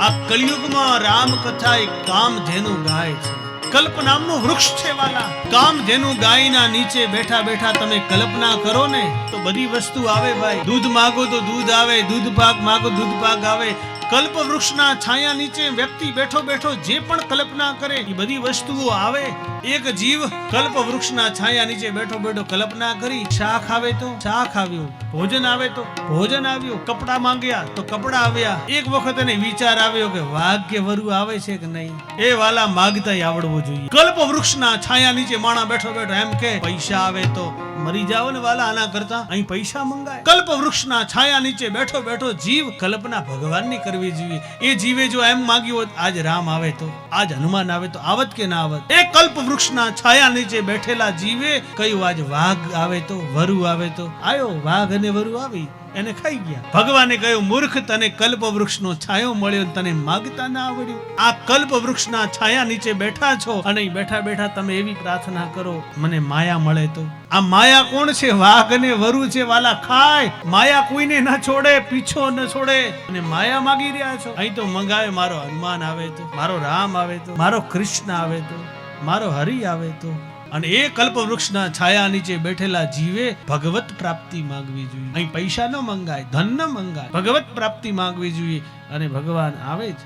આ કળિયુગમાં રામ કથા એક કામધેનુ ગાય છે. કલ્પ નામનું વૃક્ષ છે વાલા. કામધેનુ ગાયના નીચે બેઠા બેઠા તમે કલ્પના કરો ને તો બધી વસ્તુ આવે ભાઈ. દૂધ માગો તો દૂધ આવે, દૂધ પાક માગો દૂધ પાક આવે. કલ્પ વૃક્ષના છાયા નીચે વ્યક્તિ બેઠો બેઠો જે પણ કલ્પના કરે એ બધી વસ્તુઓ આવે. એક જીવ કલ્પ વૃક્ષના છાયા નીચે બેઠો બેઠો કલ્પના કરી, શાક આવે તો શાક આવ્યું, ભોજન આવે તો ભોજન આવ્યું, કપડા માંગ્યા તો કપડા આવ્યા. એક વખત એને વિચાર આવ્યો કે વાઘ કે વરુ આવે છે કે નહીં. એ વાલા માગતા આવડવું જોઈએ. કલ્પ વૃક્ષના છાયા નીચે માણા બેઠો બેઠો એમ કે પૈસા આવે તો મરી જાઓ ને વાલા, આના કરતા અહીં પૈસા મંગાય. કલ્પ વૃક્ષના છાયા નીચે બેઠો બેઠો જીવ કલ્પના ભગવાનની કરવી જોઈએ. એ જીવે જો એમ માંગ્યું હોત આજ રામ આવે તો, આજ હનુમાન આવે તો આવત કે ના આવત. એ કલ્પ વૃક્ષના છાયા નીચે બેઠેલા જીવે કહ્યું આજ વાઘ આવે તો વરુ આવે તો. આયો વાઘ અને વરુ આવી, એને ખાઈ ગયા. ભગવાને કહ્યું મૂર્ખ, તને કલ્પ વૃક્ષનો છાયો મળ્યો, તને માગતા ના આવડ્યું. આ કલ્પ વૃક્ષના છાયા નીચે બેઠા છો અને બેઠા બેઠા તમે એવી પ્રાર્થના કરો મને માયા મળે તો. આ માયા કોણ છે? વાઘ અને વરુ છે વાલા. ખાય માયા કોઈને ના છોડે, પીછો ન છોડે અને માયા માગી રહ્યા છો. અહીં તો મંગાવે મારો હનુમાન આવે તો, મારો રામ આવે તો, મારો કૃષ્ણ આવે તો, મારો હરિ આવે તો. અને એ કલ્પ વૃક્ષના છાયા નીચે બેઠેલા જીવે ભગવત પ્રાપ્તિ માંગવી જોઈએ. અહીં પૈસા ન મંગાય, ધન ન મંગાય, ભગવત પ્રાપ્તિ માંગવી જોઈએ અને ભગવાન આવે જ.